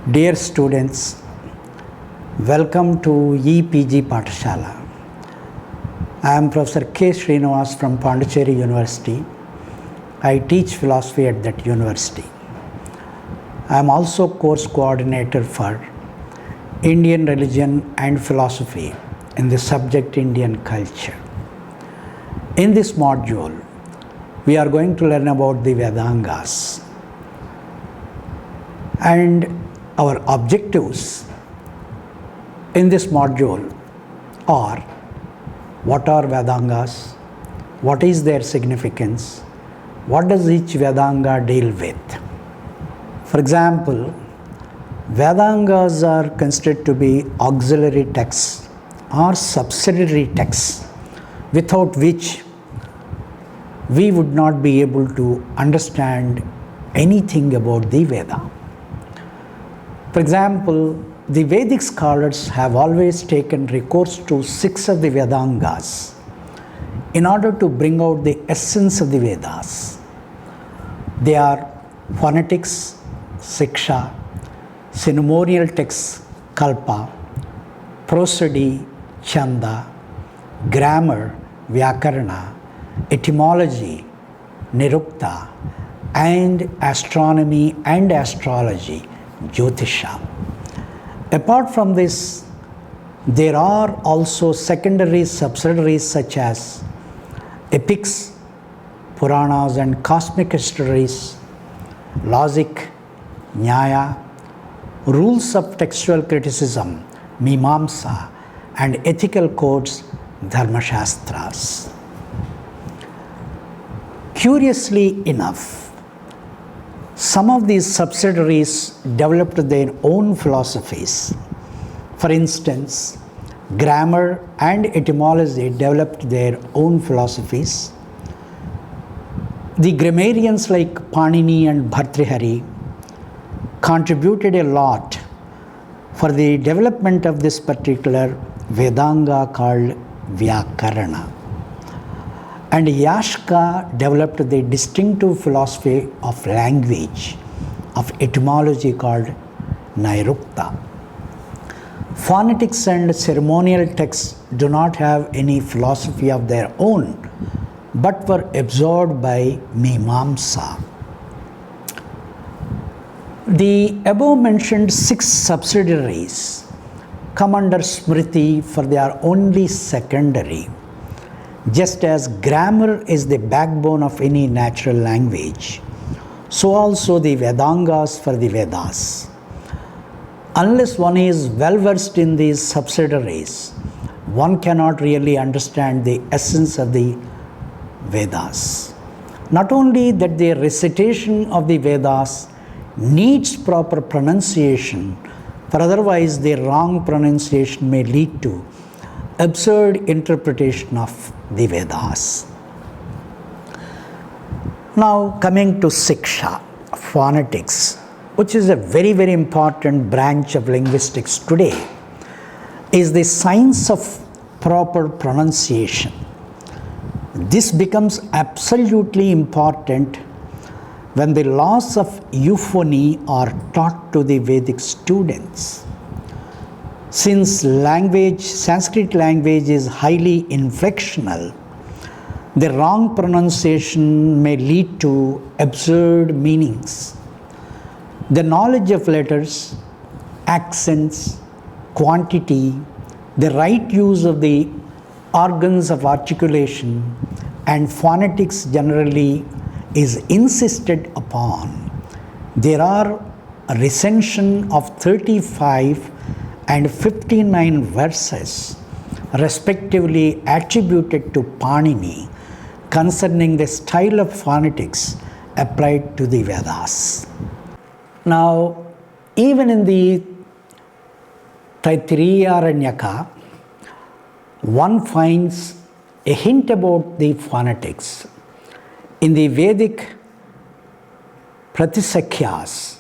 Dear students, welcome to EPG Pathshala. I am Professor K. Srinivas from Pondicherry University. I teach philosophy at that university. I am also course coordinator for Indian religion and philosophy in the subject Indian culture. In this module, we are going to learn about the vedṅgas. And our objectives in this module are: what are vedṅgas, what is their significance, what does each vedanga deal with. For example, vedṅgas are considered to be auxiliary texts or subsidiary texts, without which we would not be able to understand anything about the Veda. For example, the Vedic scholars have always taken recourse to 6 of the vedṅgas in order to bring out the essence of the Vedas. They are phonetics, siksha, ceremonial texts, kalpa, prosody, chanda, grammar, vyakarana, etymology, nirukta, and astronomy and astrology, Jyotisha. Apart from this, there are also secondary subsidiaries such as epics, Puranas and cosmic histories, logic, Nyaya, rules of textual criticism, Mimamsa, and ethical codes, Dharmashastras. Curiously enough, some of these subsidiaries developed their own philosophies. For instance, grammar and etymology developed their own philosophies. The grammarians like Panini and Bhartrihari contributed a lot for the development of this particular vedanga called Vyakarana. And Yashka developed the distinctive philosophy of language, of etymology called Nairukta. Phonetics and ceremonial texts do not have any philosophy of their own, but were absorbed by Mimamsa. The above mentioned 6 subsidiaries come under Smriti, for they are only secondary. Just as grammar is the backbone of any natural language, so also the vedṅgas for the Vedas. Unless one is well versed in these subsidiaries, one cannot really understand the essence of the Vedas. Not only that, the recitation of the Vedas needs proper pronunciation, for otherwise the wrong pronunciation may lead to absurd interpretation of the Vedas. Now coming to Siksha, phonetics, which is a very, very important branch of linguistics today, is the science of proper pronunciation. This becomes absolutely important when the laws of euphony are taught to the Vedic students. Since Sanskrit language is highly inflectional, the wrong pronunciation may lead to absurd meanings. The knowledge of letters, accents, quantity, the right use of the organs of articulation, and phonetics generally is insisted upon. There are a recension of 35 and 59 verses, respectively attributed to Panini, concerning the style of phonetics applied to the Vedas. Now, even in the Taitiriyaranyaka, one finds a hint about the phonetics. In the Vedic Pratisakyas,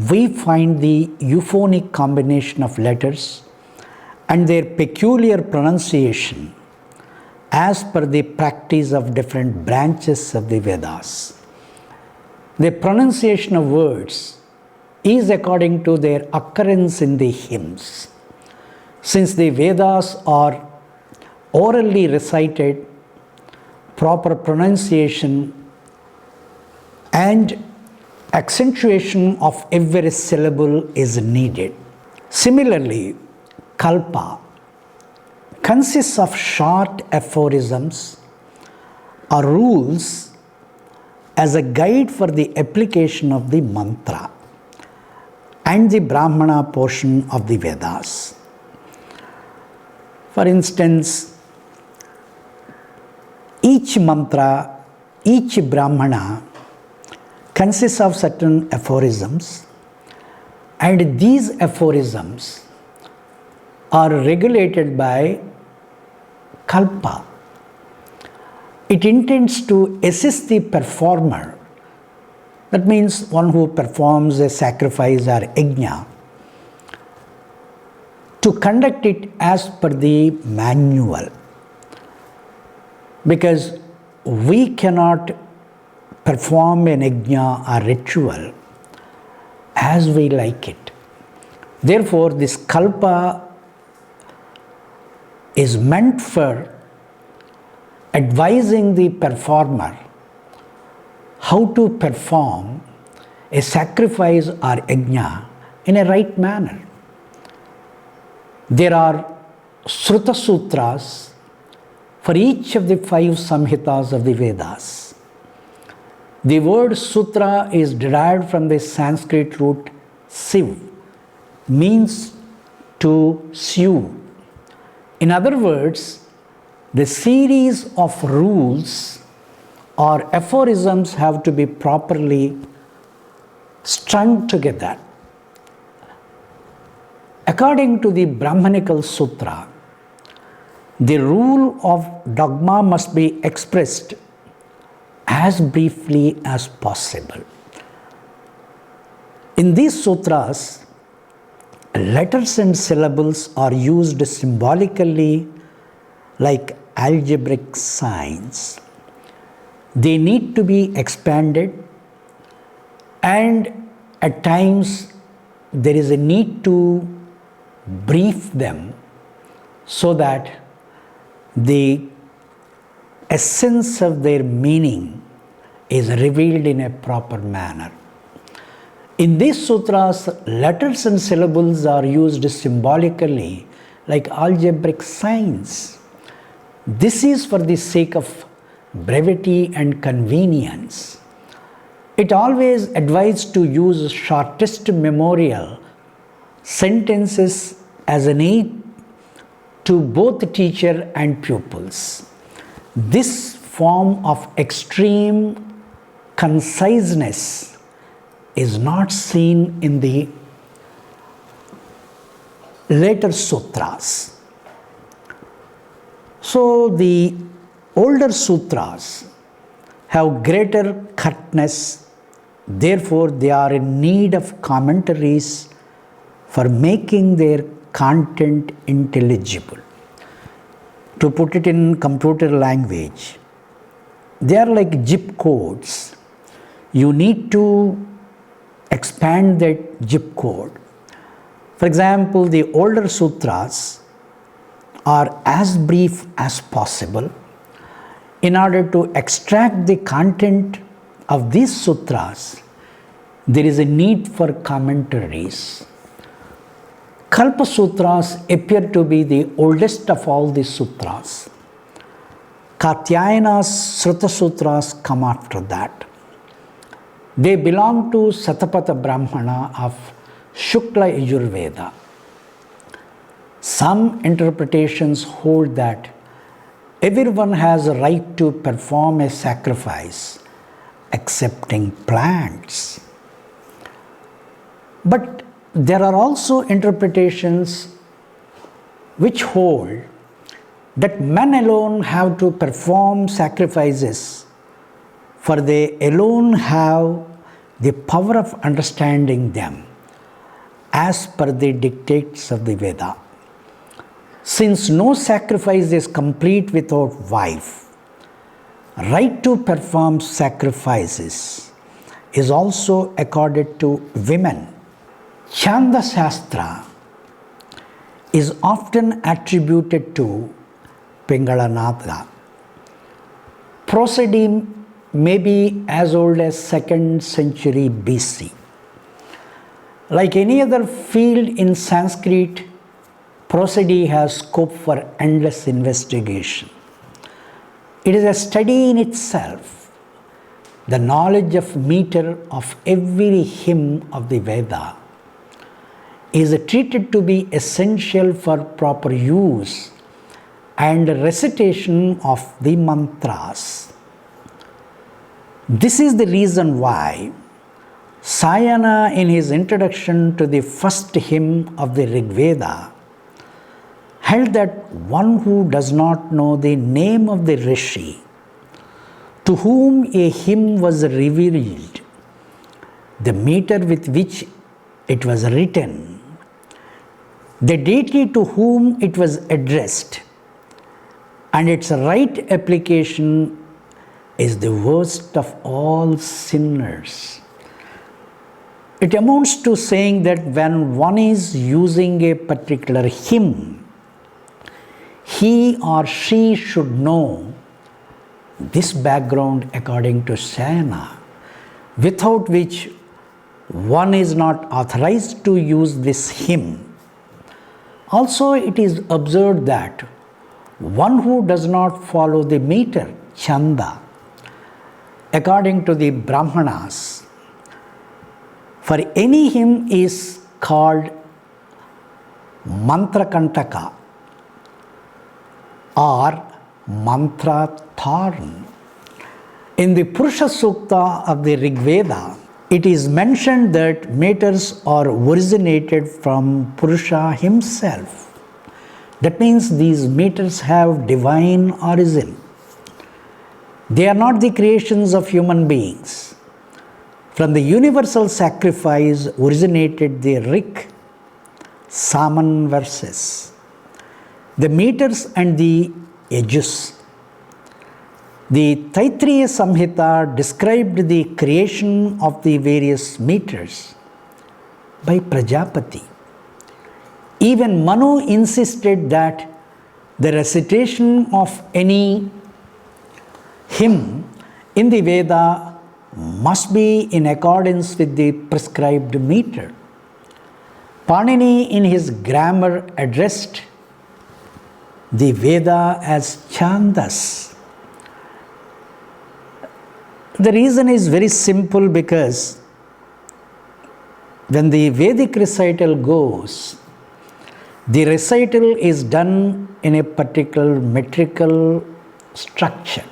we find the euphonic combination of letters and their peculiar pronunciation as per the practice of different branches of the Vedas. The pronunciation of words is according to their occurrence in the hymns. Since the Vedas are orally recited, proper pronunciation and accentuation of every syllable is needed. Similarly, kalpa consists of short aphorisms or rules as a guide for the application of the mantra and the Brahmana portion of the Vedas. For instance, each mantra, each Brahmana consists of certain aphorisms, and these aphorisms are regulated by kalpa. It intends to assist the performer, that means one who performs a sacrifice or yajna, to conduct it as per the manual. Because we cannot perform an yajna or ritual as we like it. Therefore, this kalpa is meant for advising the performer how to perform a sacrifice or yajna in a right manner. There are Sruta Sutras for each of the 5 Samhitas of the Vedas. The word sutra is derived from the Sanskrit root siv, means to sew. In other words, the series of rules or aphorisms have to be properly strung together. According to the Brahmanical Sutra, the rule of dogma must be expressed as briefly as possible. In these sutras, letters and syllables are used symbolically like algebraic signs. They need to be expanded, and at times there is a need to brief them so that the essence of their meaning is revealed in a proper manner. In these sutras, letters and syllables are used symbolically like algebraic signs. This is for the sake of brevity and convenience. It always advised to use shortest memorial sentences as an aid to both teacher and pupils. This form of extreme conciseness is not seen in the later sutras. So the older sutras have greater curtness, therefore they are in need of commentaries for making their content intelligible. To put it in computer language, they are like zip codes. You need to expand that zip code. For example, the older sutras are as brief as possible. In order to extract the content of these sutras, there is a need for commentaries. Kalpa Sutras appear to be the oldest of all the sutras. Katyayana's Sruta Sutras come after that. They belong to Satapatha Brahmana of Shukla Yajurveda. Some interpretations hold that everyone has a right to perform a sacrifice, excepting plants. But there are also interpretations which hold that men alone have to perform sacrifices, for they alone have the power of understanding them as per the dictates of the Veda. Since no sacrifice is complete without wife, right to perform sacrifices is also accorded to women Chanda Shastra is often attributed to Pingalanatha. Prosody may be as old as 2nd century BC. Like any other field in Sanskrit, prosody has scope for endless investigation. It is a study in itself. The knowledge of meter of every hymn of the Veda is treated to be essential for proper use and recitation of the mantras. This is the reason why Sayana, in his introduction to the first hymn of the Rig Veda, held that one who does not know the name of the Rishi to whom a hymn was revealed, the meter with which it was written, the deity to whom it was addressed, and its right application is the worst of all sinners. It amounts to saying that when one is using a particular hymn, he or she should know this background according to Sayana, without which one is not authorized to use this hymn. Also, it is observed that one who does not follow the meter, chanda, according to the Brahmanas, for any hymn is called mantra kantaka or mantra tharn. In the Purusha Sukta of the Rig Veda, it is mentioned that meters are originated from Purusha himself. That means these meters have divine origin. They are not the creations of human beings. From the universal sacrifice originated the Rig, Saman verses, the meters and the Yajus. The Taittiriya Samhita described the creation of the various meters by Prajapati. Even Manu insisted that the recitation of any hymn in the Veda must be in accordance with the prescribed meter. Panini in his grammar addressed the Veda as Chandas. The reason is very simple, because when the Vedic recital goes, the recital is done in a particular metrical structure.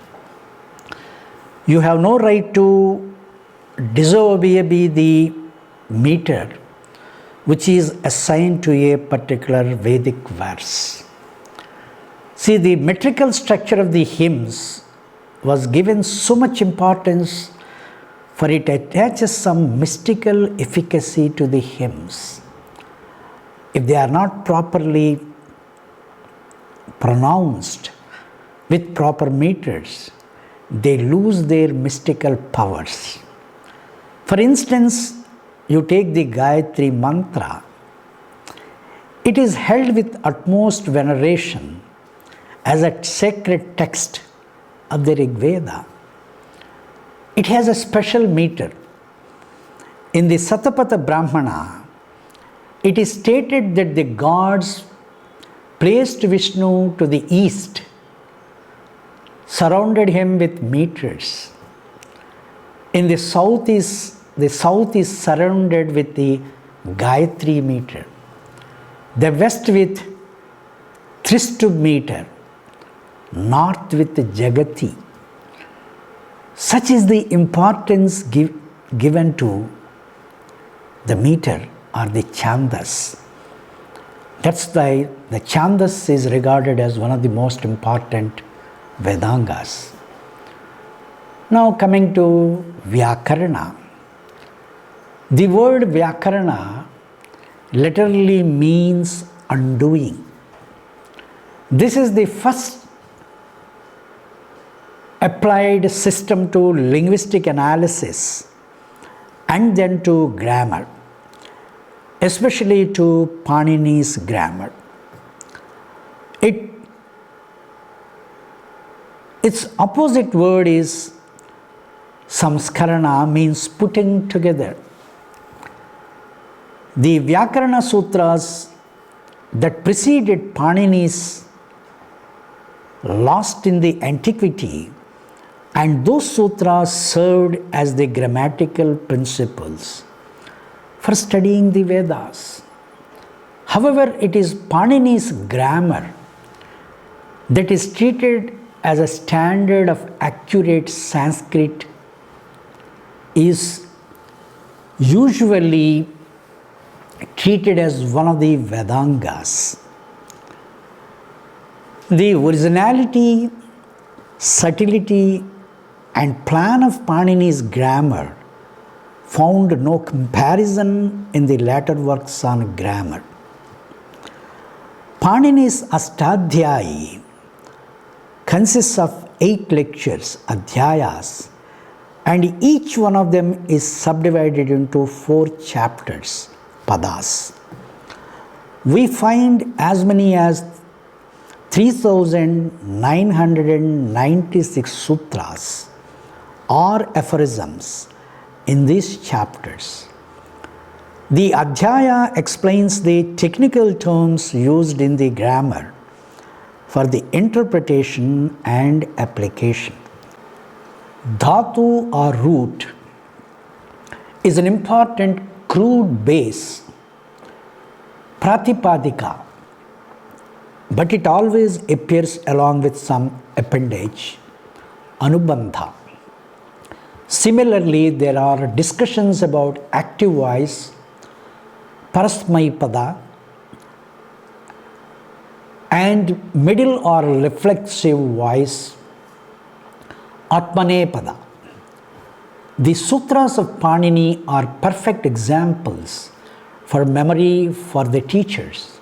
You have no right to disobey the meter which is assigned to a particular Vedic verse. See, the metrical structure of the hymns was given so much importance, for it attaches some mystical efficacy to the hymns. If they are not properly pronounced with proper meters, they lose their mystical powers. For instance, you take the Gayatri mantra. It is held with utmost veneration as a sacred text of the Rig Veda. It has a special meter. In the Satapatha Brahmana, it is stated that the gods placed Vishnu to the east, surrounded him with meters. In the south is surrounded with the Gayatri meter, the west with Tristubh meter, north with the Jagati. Such is the importance given to the meter or the chandas. That's why the chandas is regarded as one of the most important vedṅgas. Now coming to Vyakarana. The word Vyakarana literally means undoing. This is the first applied system to linguistic analysis and then to grammar. especially to Panini's grammar. Its opposite word is samskarana, means putting together. The Vyakarana Sutras that preceded Panini's lost in the antiquity, and those sutras served as the grammatical principles for studying the Vedas. However, it is Panini's grammar that is treated as a standard of accurate Sanskrit, is usually treated as one of the vedṅgas. The originality, subtlety, and plan of Panini's grammar found no comparison in the later works on grammar. Panini's Astadhyayi consists of 8 lectures, adhyayas, and each one of them is subdivided into 4 chapters, padas. We find as many as 3,996 sutras or aphorisms in these chapters. The Adhyaya explains the technical terms used in the grammar for the interpretation and application. Dhatu or root is an important crude base, pratipadika, but it always appears along with some appendage, anubandha. Similarly, there are discussions about active voice, parasmaipada, and middle or reflexive voice, atmanepada. The sutras of Panini are perfect examples for memory for the teachers.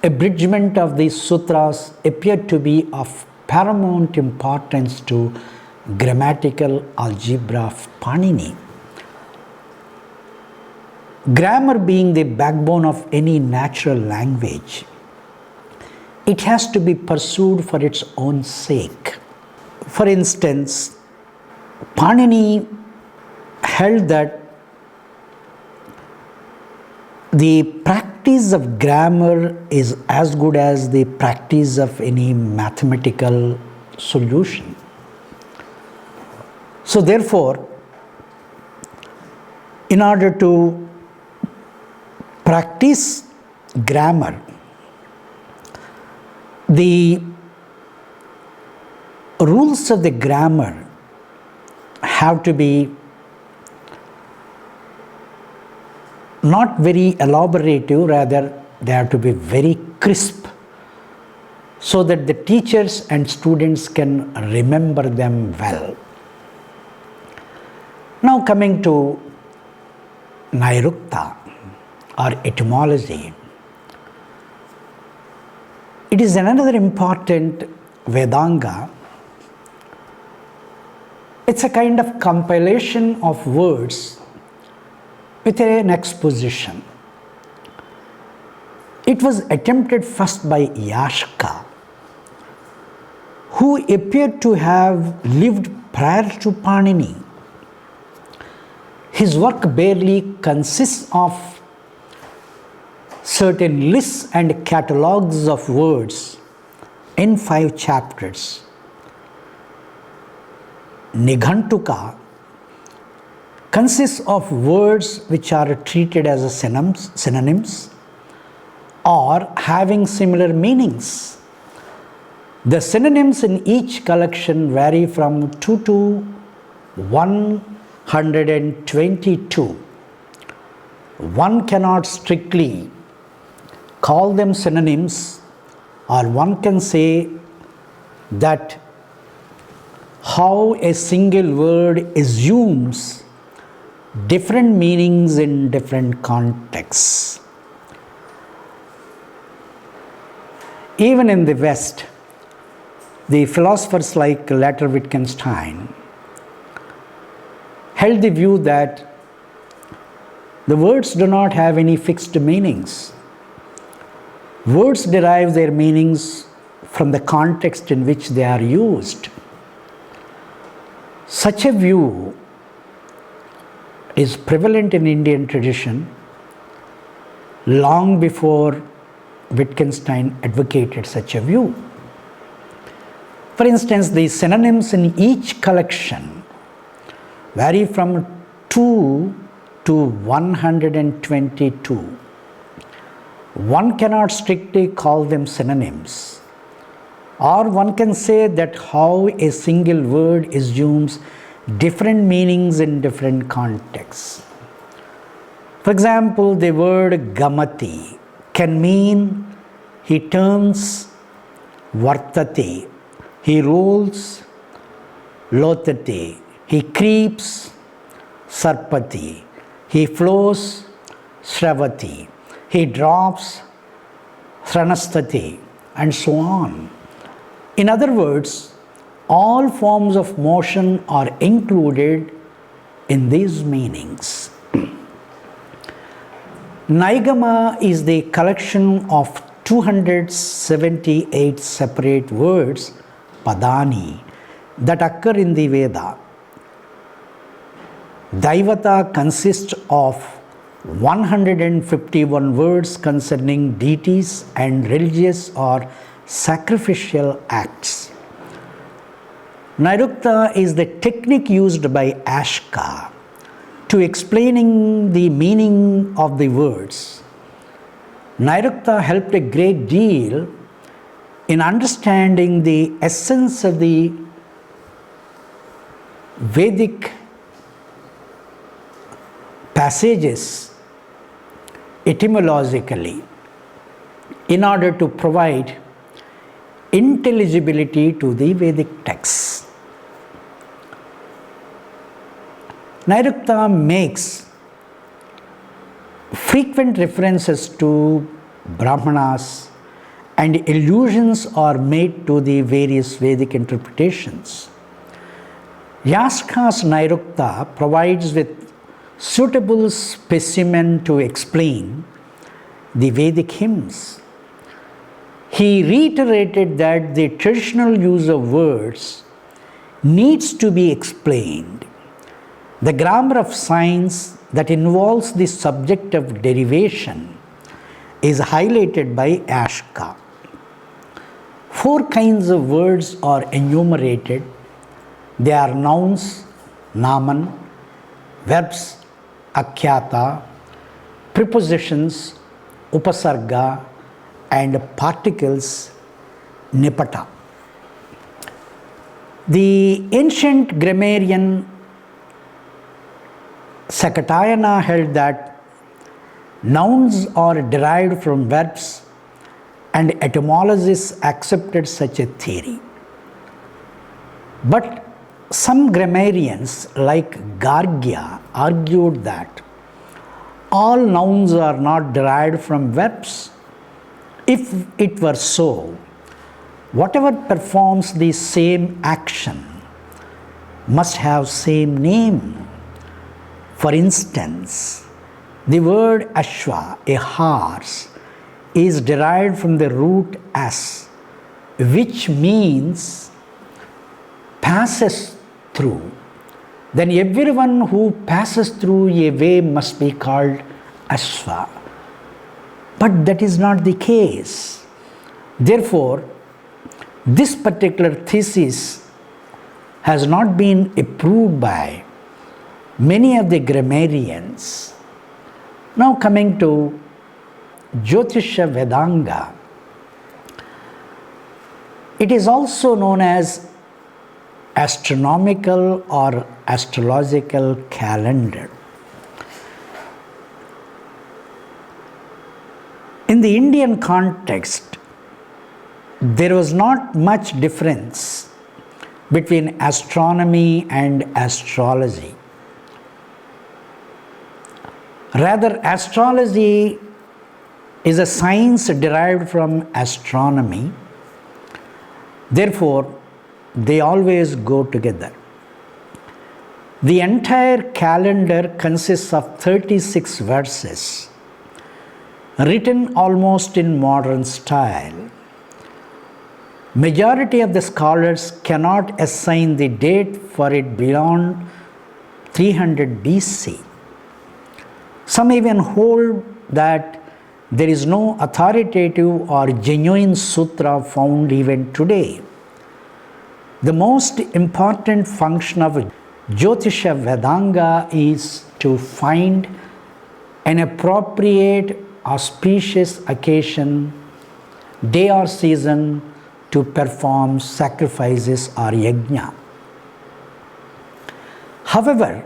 Abridgment of these sutras appear to be of paramount importance to grammatical algebra of Panini. Grammar being the backbone of any natural language, it has to be pursued for its own sake. For instance, Panini held that the practice of grammar is as good as the practice of any mathematical solution. So therefore, in order to practice grammar, the rules of the grammar have to be not very elaborative, rather they have to be very crisp, so that the teachers and students can remember them well. Now coming to Nairukta or etymology, it is another important vedṅga. It's a kind of compilation of words with an exposition. It was attempted first by Yashka, who appeared to have lived prior to Panini. His work barely consists of certain lists and catalogues of words in 5 chapters. Nighantuka consists of words which are treated as synonyms or having similar meanings. The synonyms in each collection vary from 2 to 122. One cannot strictly call them synonyms, or one can say that how a single word assumes different meanings in different contexts. Even in the West, the philosophers like later Wittgenstein held the view that The words do not have any fixed meanings. Words derive their meanings from the context in which they are used. Such a view is prevalent in Indian tradition long before Wittgenstein advocated such a view. For instance, the synonyms in each collection vary from 2 to 122. One cannot strictly call them synonyms, or one can say that how a single word assumes different meanings in different contexts. For example, the word gamati can mean he turns, vartate, he rolls, lotate, he creeps, sarpati, he flows, shravati, he drops, shranastati, and so on. In other words, all forms of motion are included in these meanings. Naigama is the collection of 278 separate words, padani, that occur in the Veda. Daivata consists of 151 words concerning deities and religious or sacrificial acts. Nairukta is the technique used by Ashka to explaining the meaning of the words. Nairukta helped a great deal in understanding the essence of the Vedic passages etymologically in order to provide intelligibility to the Vedic texts. Nairukta makes frequent references to Brahmanas, and allusions are made to the various Vedic interpretations. Yaska's Nairukta provides with suitable specimen to explain the Vedic hymns. He reiterated that the traditional use of words needs to be explained. The grammar of science that involves the subject of derivation is highlighted by Ashka. 4 kinds of words are enumerated. They are nouns, naman, verbs, akhyata, prepositions, upasarga, and particles, nipata. The ancient grammarian Sakatayana held that nouns are derived from verbs, and etymologists accepted such a theory. But some grammarians like Gargya argued that all nouns are not derived from verbs. If it were so, whatever performs the same action must have same name. For instance, the word ashva, a horse, is derived from the root as, which means passes through. Then everyone who passes through a way must be called ashva. But that is not the case. Therefore, this particular thesis has not been approved by many of the grammarians. Now coming to Jyotisha Vedanga, it is also known as astronomical or astrological calendar. In the Indian context, there was not much difference between astronomy and astrology. Rather, astrology is a science derived from astronomy. Therefore, they always go together. The entire calendar consists of 36 verses, written almost in modern style. Majority of the scholars cannot assign the date for it beyond 300 BC. Some even hold that there is no authoritative or genuine sutra found even today. The most important function of Jyotisha Vedanga is to find an appropriate auspicious occasion, day or season to perform sacrifices or yajna. However,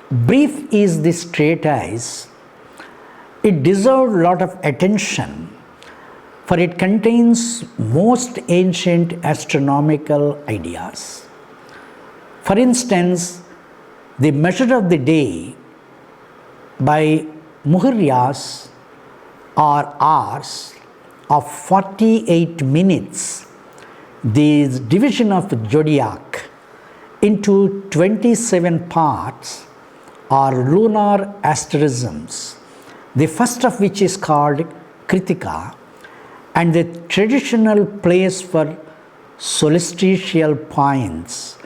brief is this treatise, it deserved a lot of attention, for it contains most ancient astronomical ideas. For instance, the measure of the day by muhuryas or hours of 48 minutes, the division of the zodiac into 27 parts are lunar asterisms, the first of which is called Kritika, and the traditional place for solstitial points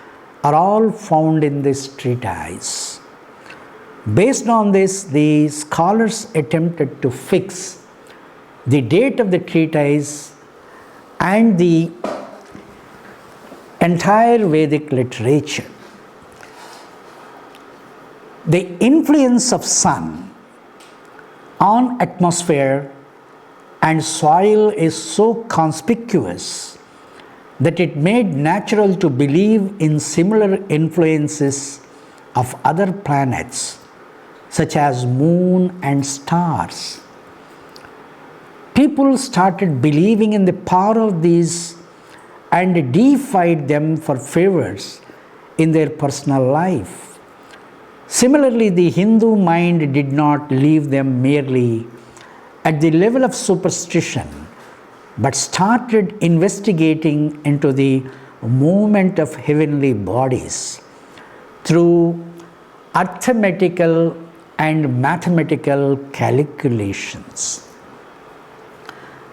are all found in this treatise. Based on this, the scholars attempted to fix the date of the treatise and the entire Vedic literature. The influence of sun on atmosphere and soil is so conspicuous that it made natural to believe in similar influences of other planets such as moon and stars. People started believing in the power of these and deified them for favors in their personal life. Similarly, the Hindu mind did not leave them merely at the level of superstition, but started investigating into the movement of heavenly bodies through arithmetical and mathematical calculations.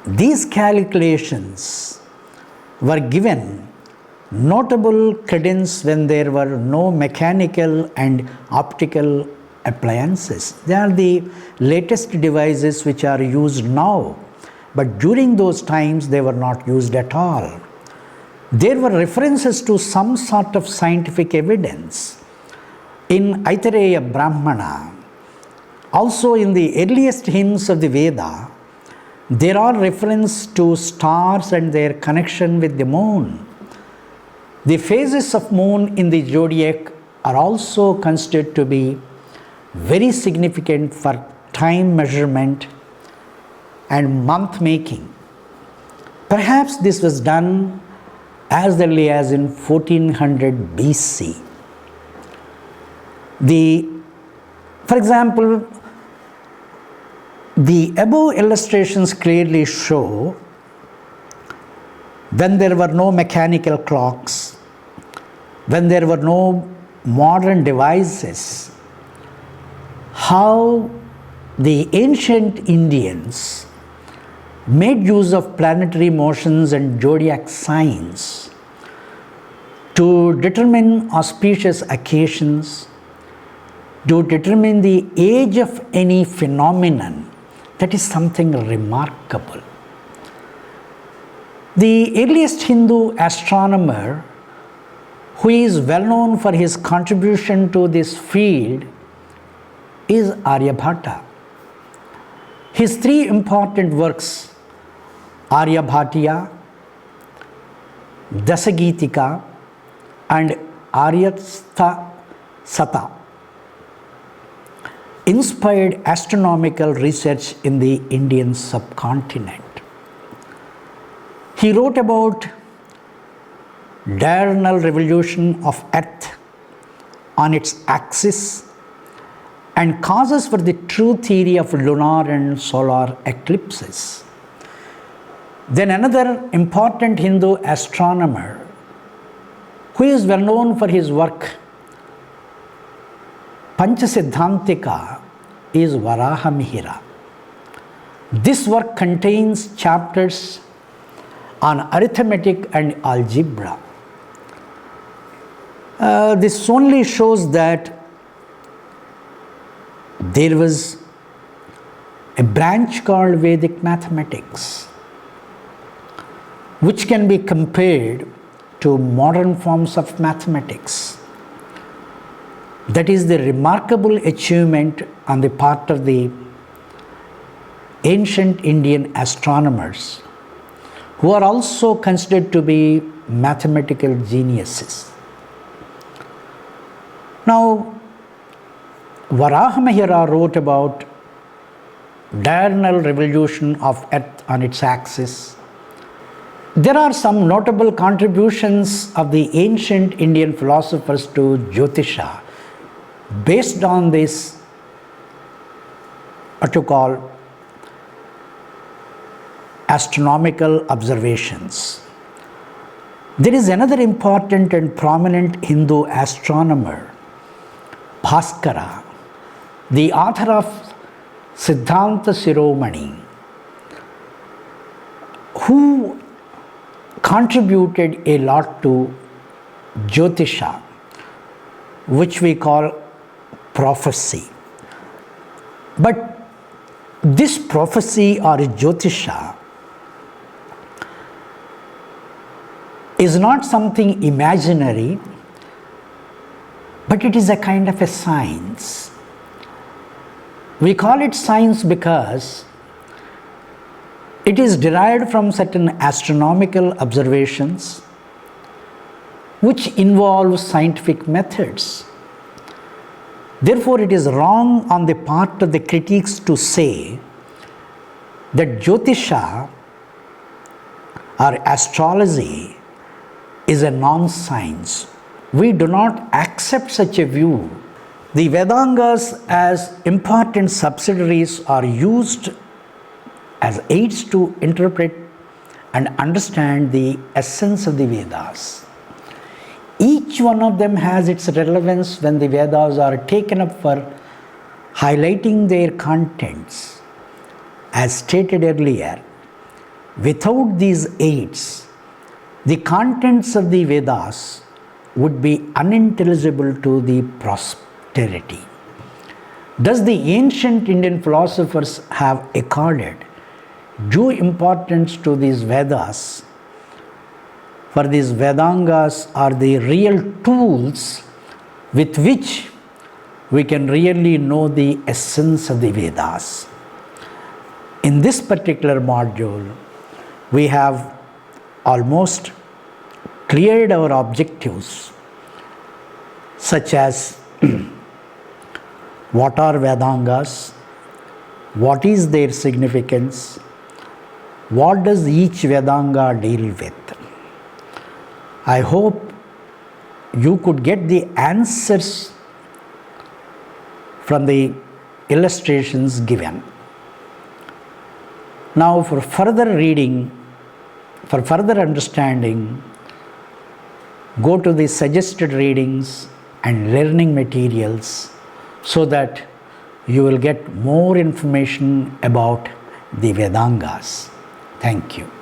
These calculations were given notable credence when there were no mechanical and optical appliances. They are the latest devices which are used now, but during those times they were not used at all. There were references to some sort of scientific evidence in Aitareya Brahmana. Also in the earliest hymns of the Veda, there are references to stars and their connection with the moon. The phases of moon in the zodiac are also considered to be very significant for time measurement and month making. Perhaps this was done as early as in 1400 BC. For example, the above illustrations clearly show when there were no mechanical clocks, when there were no modern devices, how the ancient Indians made use of planetary motions and zodiac signs to determine auspicious occasions, to determine the age of any phenomenon. That is something remarkable. The earliest Hindu astronomer who is well known for his contribution to this field is Aryabhata. His three important works, Aryabhatiya, Dasagitika, and Aryastha Sata, inspired astronomical research in the Indian subcontinent. He wrote about diurnal revolution of Earth on its axis and causes for the true theory of lunar and solar eclipses. Then another important Hindu astronomer who is well known for his work Panchasiddhantika is Varahamihira. This work contains chapters on arithmetic and algebra. This only shows that there was a branch called Vedic mathematics, which can be compared to modern forms of mathematics. That is the remarkable achievement on the part of the ancient Indian astronomers, who are also considered to be mathematical geniuses. Now, Varahamihira wrote about diurnal revolution of Earth on its axis. There are some notable contributions of the ancient Indian philosophers to Jyotisha based on this, what you call, astronomical observations. There is another important and prominent Hindu astronomer, Bhaskara, the author of Siddhanta Shiromani, who contributed a lot to Jyotisha, which we call prophecy. But this prophecy or Jyotisha is not something imaginary, but it is a kind of a science. We call it science because it is derived from certain astronomical observations which involve scientific methods. Therefore, it is wrong on the part of the critics to say that Jyotisha or astrology is a non-science. We do not accept such a view. The vedṅgas as important subsidiaries are used as aids to interpret and understand the essence of the Vedas. Each one of them has its relevance when the Vedas are taken up for highlighting their contents. As stated earlier, without these aids, the contents of the Vedas would be unintelligible to the posterity. Thus, the ancient Indian philosophers have accorded due importance to these Vedas, for these vedṅgas are the real tools with which we can really know the essence of the Vedas. In this particular module, we have almost cleared our objectives, such as what are vedṅgas, what is their significance, what does each vedṅga deal with. I hope you could get the answers from the illustrations given. Now, for further reading, for further understanding, go to the suggested readings and learning materials so that you will get more information about the vedṅgas. Thank you.